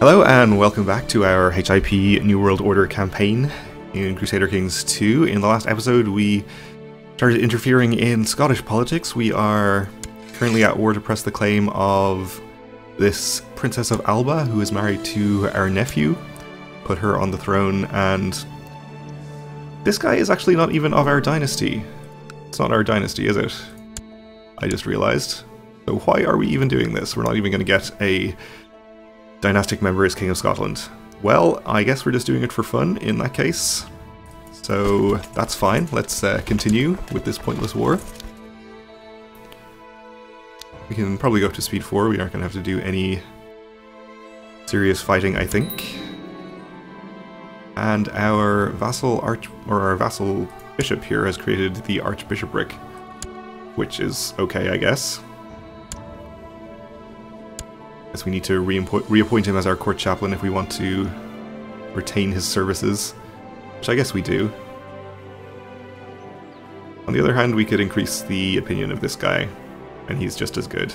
Hello and welcome back to our HIP New World Order campaign in Crusader Kings 2. In the last episode we started interfering in Scottish politics. We are currently at war to press the claim of this Princess of Alba, who is married to our nephew, put her on the throne, and this guy is actually not even of our dynasty. It's not our dynasty, is it? I just realized. So why are we even doing this? We're not even going to get a dynastic member as King of Scotland. Well, I guess we're just doing it for fun in that case. So that's fine. Let's continue with this pointless war. We can probably go up to speed 4. We aren't going to have to do any serious fighting, I think. And our vassal bishop here has created the archbishopric, which is okay, I guess. Guess we need to reappoint him as our court chaplain if we want to retain his services, which I guess we do. On the other hand, we could increase the opinion of this guy, and he's just as good.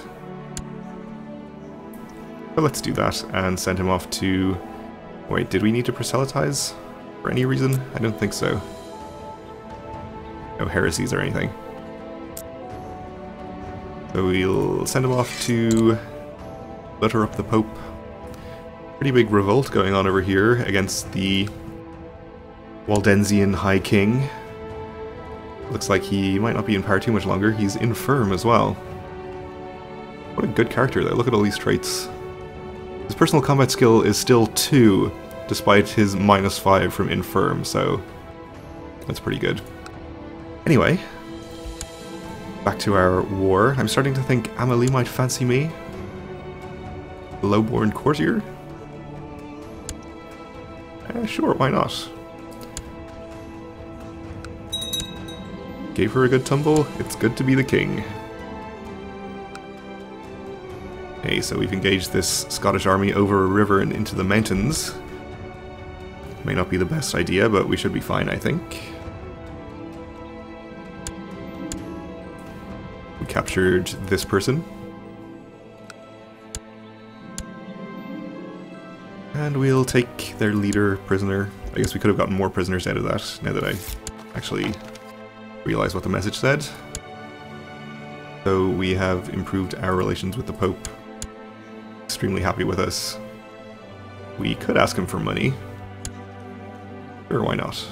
But let's do that and send him off to... Wait, did we need to proselytize for any reason? I don't think so. No heresies or anything. So we'll send him off to butter up the Pope. Pretty big revolt going on over here against the Waldensian High King. Looks like he might not be in power too much longer. He's infirm as well. What a good character though. Look at all these traits. His personal combat skill is still 2, despite his -5 from infirm, so that's pretty good. Anyway, back to our war. I'm starting to think Amelie might fancy me. Lowborn courtier? Sure, why not? Gave her a good tumble. It's good to be the king. Okay, so we've engaged this Scottish army over a river and into the mountains. May not be the best idea, but we should be fine, I think. We captured this person. And we'll take their leader prisoner. I guess we could have gotten more prisoners out of that, now that I actually realize what the message said. So we have improved our relations with the Pope. Extremely happy with us. We could ask him for money. Sure, why not?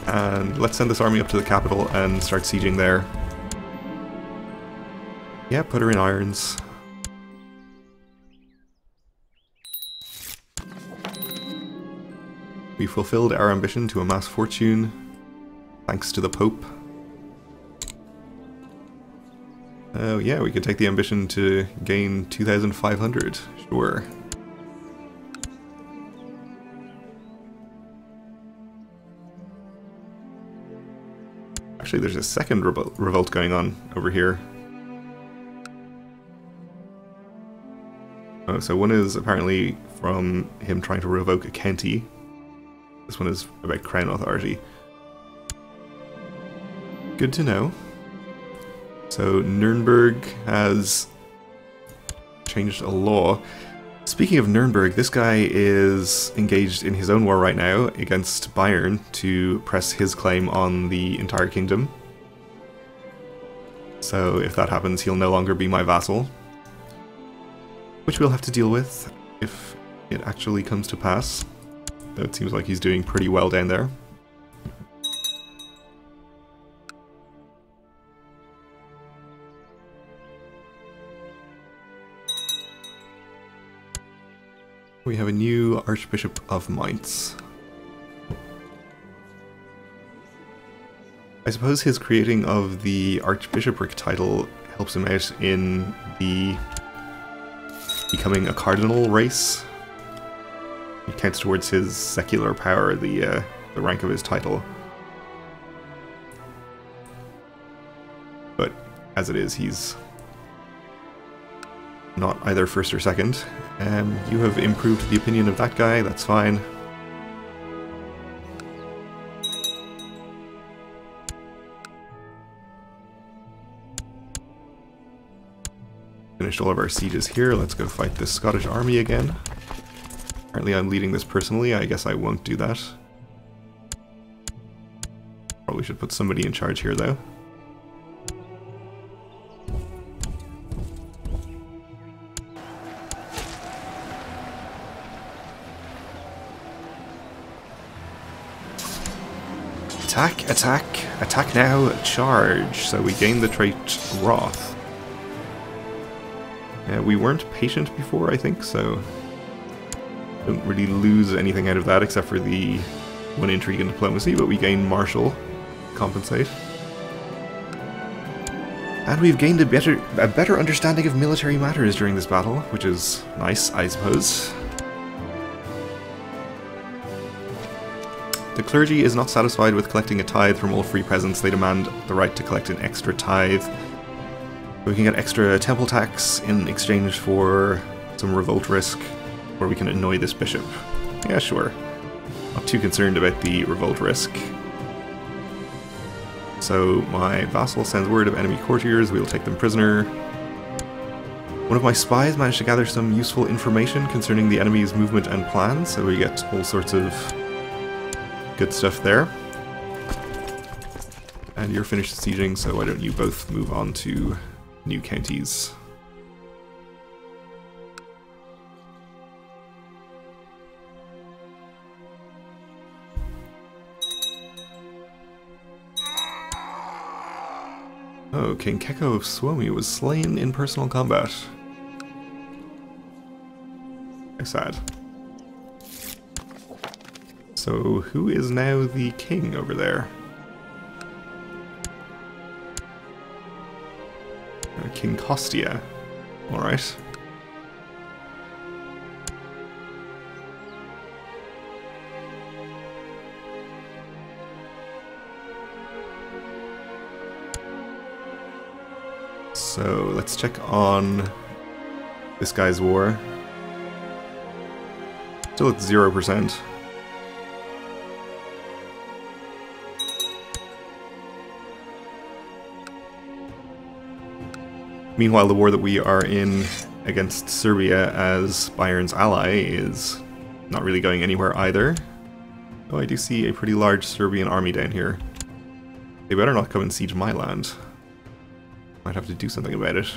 And let's send this army up to the capital and start sieging there. Yeah, put her in irons. We fulfilled our ambition to amass fortune, thanks to the Pope. Oh yeah, we could take the ambition to gain 2,500, sure. Actually, there's a second revolt going on over here. Oh, so one is apparently from him trying to revoke a county. This one is about crown authority. Good to know. So Nuremberg has changed a law. Speaking of Nuremberg, this guy is engaged in his own war right now against Bayern to press his claim on the entire kingdom. So if that happens, he'll no longer be my vassal. Which we'll have to deal with if it actually comes to pass. Though it seems like he's doing pretty well down there. We have a new Archbishop of Mainz. I suppose his creating of the Archbishopric title helps him out in the becoming a cardinal race. It counts towards his secular power, the rank of his title. But as it is, he's not either first or second. You have improved the opinion of that guy, that's fine. Finished all of our sieges here. Let's go fight this Scottish army again. Apparently I'm leading this personally. I guess I won't do that. Probably should put somebody in charge here, though. Attack, attack, attack now, charge. So we gain the trait Wrath. We weren't patient before, I think, so don't really lose anything out of that except for the one intrigue and diplomacy, but we gain martial, compensate. And we've gained a better understanding of military matters during this battle, which is nice, I suppose. The clergy is not satisfied with collecting a tithe from all free peasants. They demand the right to collect an extra tithe. We can get extra temple tax in exchange for some revolt risk, or we can annoy this bishop. Yeah, sure. Not too concerned about the revolt risk. So my vassal sends word of enemy courtiers. We'll take them prisoner. One of my spies managed to gather some useful information concerning the enemy's movement and plans, so we get all sorts of good stuff there. And you're finished sieging, so why don't you both move on to new counties. Oh, King Keko of Suomi was slain in personal combat. How sad. So, who is now the king over there? King Kostia. Alright. So, let's check on this guy's war. Still at 0%. Meanwhile, the war that we are in against Serbia as Bayern's ally is not really going anywhere either. Oh, I do see a pretty large Serbian army down here. They better not come and siege my land. Might have to do something about it.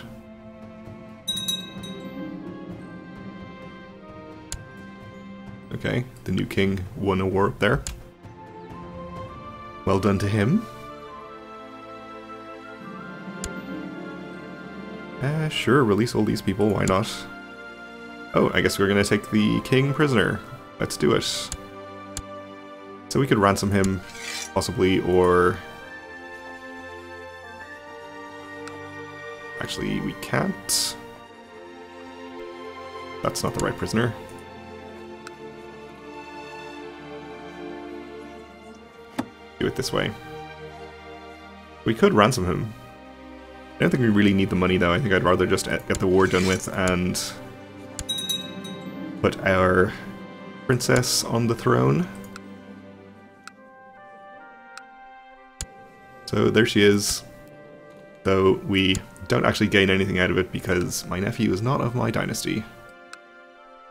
Okay, the new king won a war up there. Well done to him. Sure, release all these people, why not? Oh, I guess we're gonna take the king prisoner. Let's do it. So we could ransom him, possibly, or... Actually, we can't. That's not the right prisoner. Do it this way. We could ransom him. I don't think we really need the money, though. I think I'd rather just get the war done with and put our princess on the throne. So there she is, though we don't actually gain anything out of it because my nephew is not of my dynasty.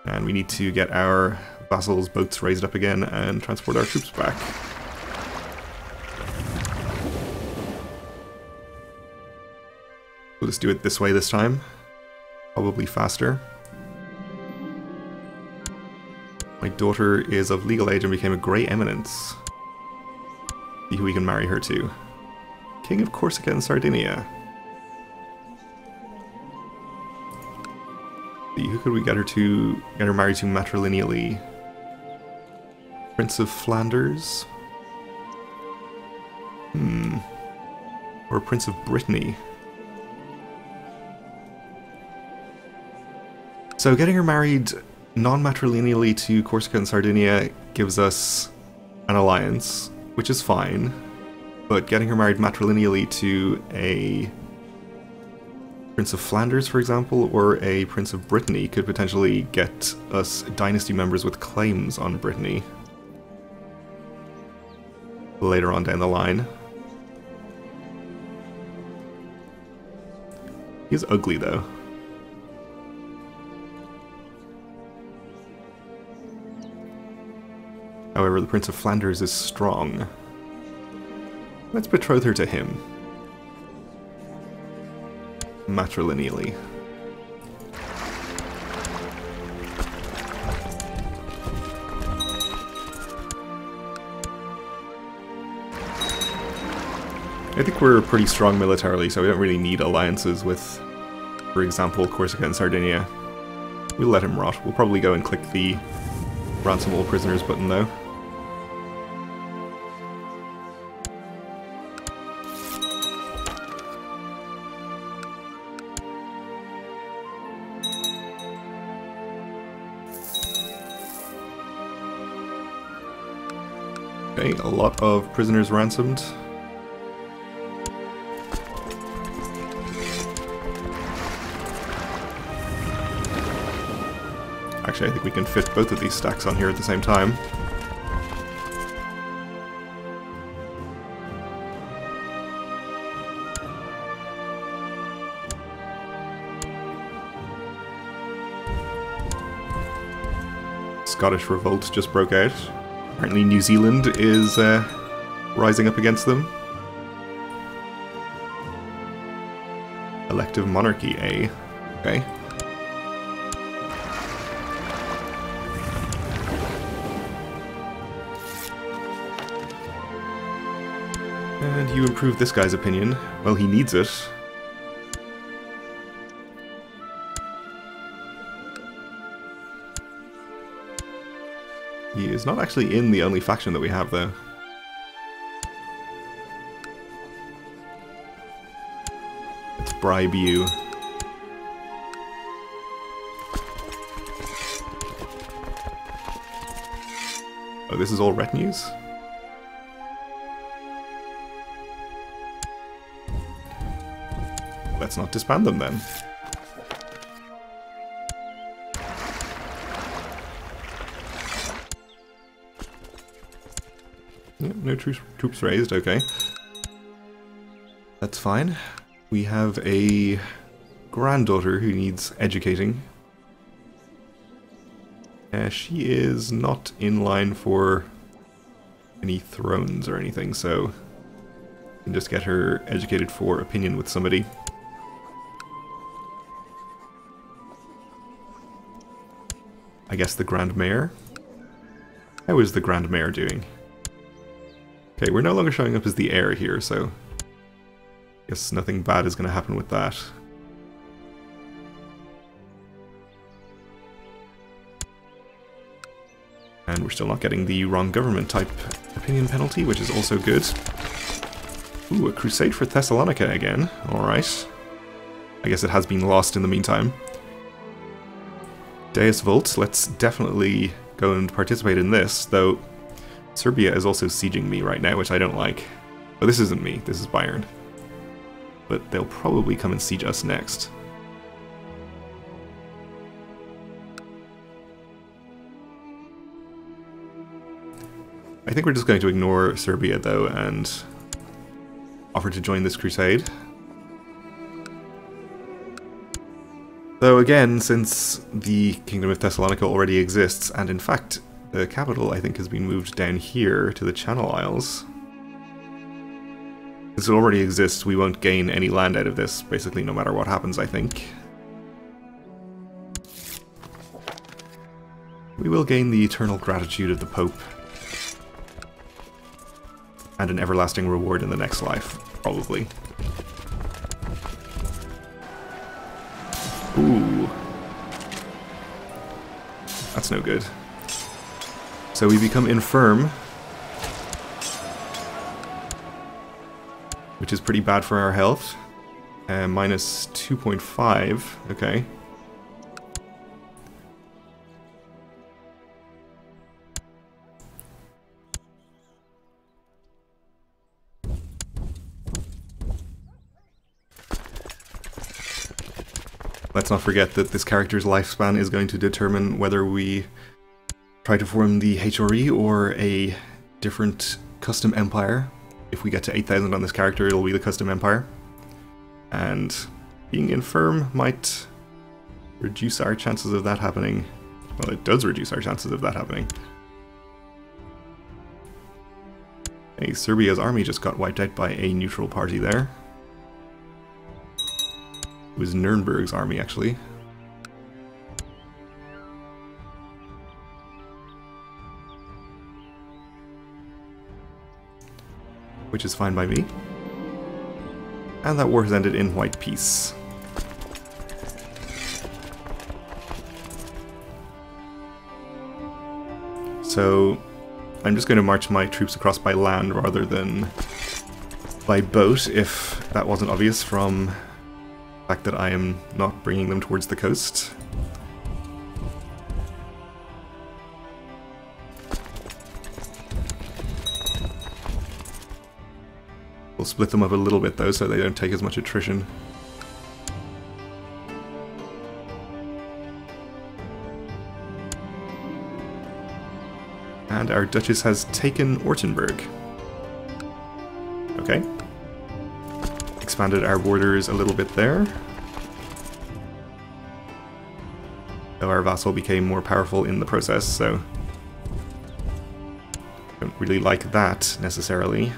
And we need to get our vassals' boats raised up again and transport our troops back. We'll just do it this way this time. Probably faster. My daughter is of legal age and became a Grey Eminence. See who we can marry her to. King of Corsica and Sardinia. See, who could we get her married to matrilineally? Prince of Flanders? Or Prince of Brittany? So getting her married non-matrilineally to Corsica and Sardinia gives us an alliance, which is fine, but getting her married matrilineally to a Prince of Flanders, for example, or a Prince of Brittany could potentially get us dynasty members with claims on Brittany later on down the line. He's ugly, though. However, the Prince of Flanders is strong. Let's betroth her to him. Matrilineally. I think we're pretty strong militarily, so we don't really need alliances with, for example, Corsica and Sardinia. We'll let him rot. We'll probably go and click the ransom all prisoners button though. Okay, a lot of prisoners ransomed. Actually, I think we can fit both of these stacks on here at the same time. Scottish revolt just broke out. Apparently New Zealand is rising up against them. Elective monarchy, eh? Okay. And you improve this guy's opinion. Well, he needs it. He is not actually in the only faction that we have, though. Let's bribe you. Oh, this is all retinues? Let's not disband them then. Yep, no troops raised, okay. That's fine. We have a granddaughter who needs educating. She is not in line for any thrones or anything, so we can just get her educated for opinion with somebody. I guess the Grand Mayor? How is the Grand Mayor doing? Okay, we're no longer showing up as the heir here, so I guess nothing bad is going to happen with that. And we're still not getting the wrong government type opinion penalty, which is also good. Ooh, a crusade for Thessalonica again. Alright. I guess it has been lost in the meantime. Deus Vult, let's definitely go and participate in this, though Serbia is also sieging me right now, which I don't like. Oh, this isn't me, this is Bayern. But they'll probably come and siege us next. I think we're just going to ignore Serbia, though, and offer to join this crusade. Though again, since the Kingdom of Thessalonica already exists, and in fact, the capital, I think, has been moved down here to the Channel Isles. Since it already exists, we won't gain any land out of this, basically, no matter what happens, I think. We will gain the eternal gratitude of the Pope. And an everlasting reward in the next life, probably. Ooh. That's no good. So we become infirm. Which is pretty bad for our health. Minus 2.5, okay. Let's not forget that this character's lifespan is going to determine whether we try to form the HRE or a different custom empire. If we get to 8,000 on this character, it'll be the custom empire. And being infirm might reduce our chances of that happening. Well, it does reduce our chances of that happening. Hey, Serbia's army just got wiped out by a neutral party there. It was Nuremberg's army, actually. Which is fine by me. And that war has ended in white peace. So I'm just going to march my troops across by land rather than by boat, if that wasn't obvious from the fact that I am not bringing them towards the coast. We'll split them up a little bit though, so they don't take as much attrition. And our Duchess has taken Ortenburg. Okay. Expanded our borders a little bit there. Though our vassal became more powerful in the process, so don't really like that necessarily.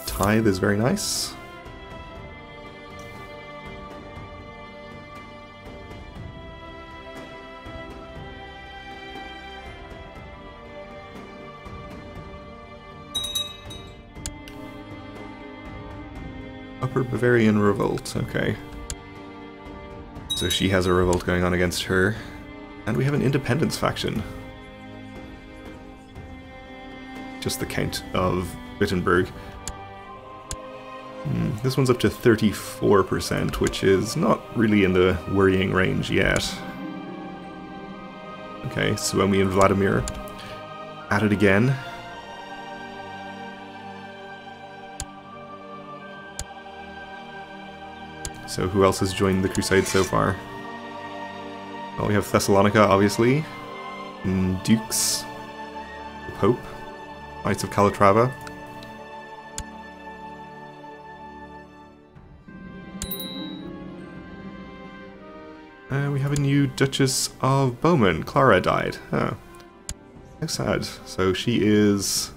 Tithe is very nice. Upper Bavarian revolt, okay. So she has a revolt going on against her. And we have an independence faction. Just the Count of Wittenberg. This one's up to 34%, which is not really in the worrying range yet. Okay, Suomi and Vladimir at it again. So who else has joined the Crusade so far? Well, we have Thessalonica, obviously. Dukes. The Pope. Knights of Calatrava. We have a new Duchess of Bowman. Clara died. Oh. How sad. So she is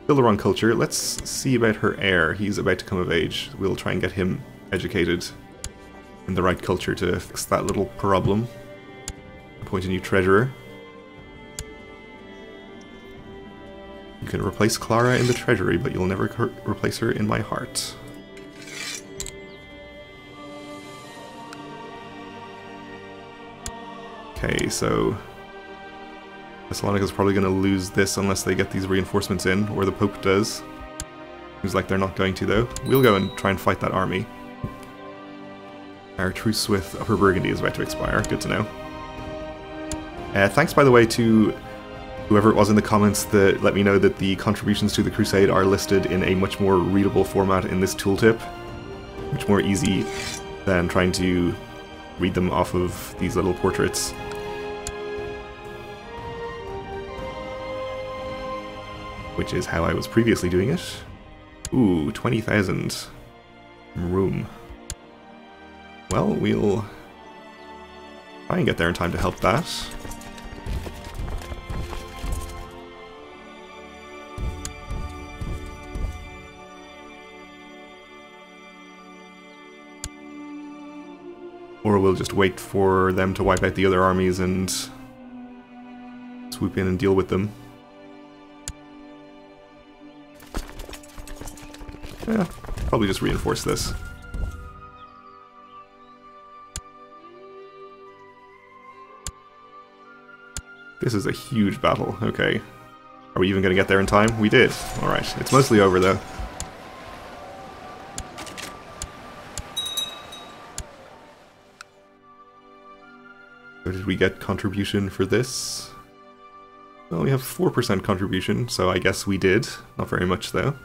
still the wrong culture. Let's see about her heir. He's about to come of age. We'll try and get him educated in the right culture to fix that little problem. Appoint a new treasurer. You can replace Clara in the treasury, but you'll never replace her in my heart. Okay, so Thessalonica's probably going to lose this unless they get these reinforcements in, or the Pope does. Seems like they're not going to, though. We'll go and try and fight that army. Our truce with Upper Burgundy is about to expire. Good to know. Thanks, by the way, to whoever it was in the comments that let me know that the contributions to the Crusade are listed in a much more readable format in this tooltip. Much more easy than trying to read them off of these little portraits. Which is how I was previously doing it. Ooh, 20,000 room. Well, we'll try and get there in time to help that. Or we'll just wait for them to wipe out the other armies and swoop in and deal with them. Yeah, probably just reinforce this. This is a huge battle. Okay. Are we even going to get there in time? We did. Alright. It's mostly over, though. So did we get contribution for this? Well, we have 4% contribution, so I guess we did. Not very much, though.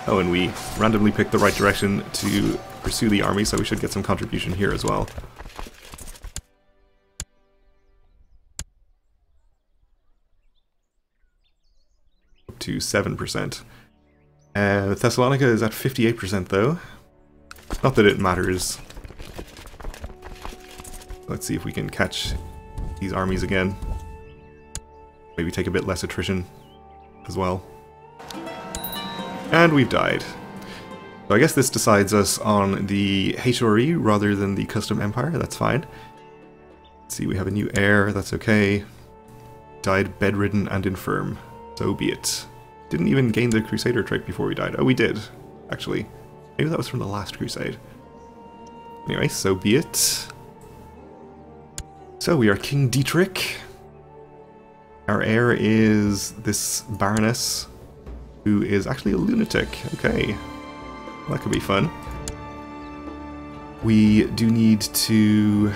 Oh, and we randomly picked the right direction to pursue the army, so we should get some contribution here as well. Up to 7%. Thessalonica is at 58% though. Not that it matters. Let's see if we can catch these armies again. Maybe take a bit less attrition as well. And we've died. So I guess this decides us on the HRE rather than the custom empire. That's fine. Let's see, we have a new heir. That's okay. Died bedridden and infirm. So be it. Didn't even gain the Crusader trait before we died. Oh, we did, actually. Maybe that was from the last crusade. Anyway, so be it. So we are King Dietrich. Our heir is this Baroness, who is actually a lunatic. Okay, well, that could be fun. We do need to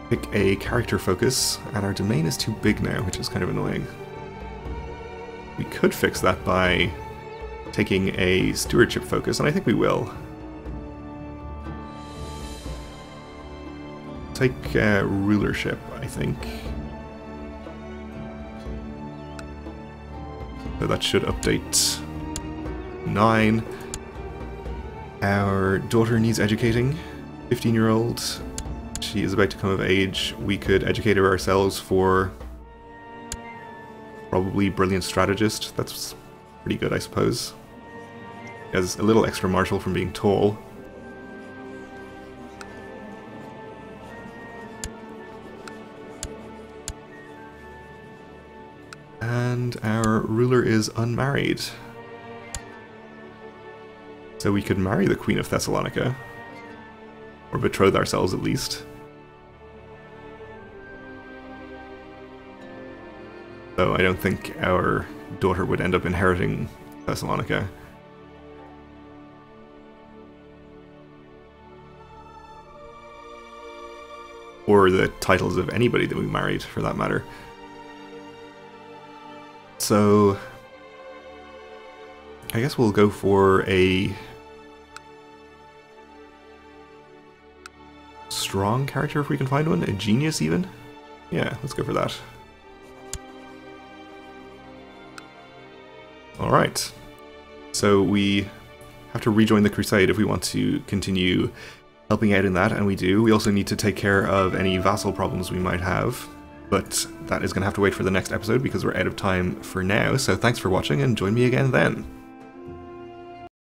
pick a character focus, and our domain is too big now, which is kind of annoying. We could fix that by taking a stewardship focus, and I think we will. Take rulership, I think. So that should update 9. Our daughter needs educating. 15-year-old. She is about to come of age. We could educate her ourselves for probably brilliant strategist. That's pretty good, I suppose. Has a little extra martial from being tall. And our ruler is unmarried. So we could marry the Queen of Thessalonica. Or betroth ourselves, at least. So I don't think our daughter would end up inheriting Thessalonica. Or the titles of anybody that we married, for that matter. So I guess we'll go for a strong character if we can find one. A genius, even? Yeah, let's go for that. Alright. So we have to rejoin the Crusade if we want to continue helping out in that, and we do. We also need to take care of any vassal problems we might have. But that is going to have to wait for the next episode because we're out of time for now, so thanks for watching and join me again then.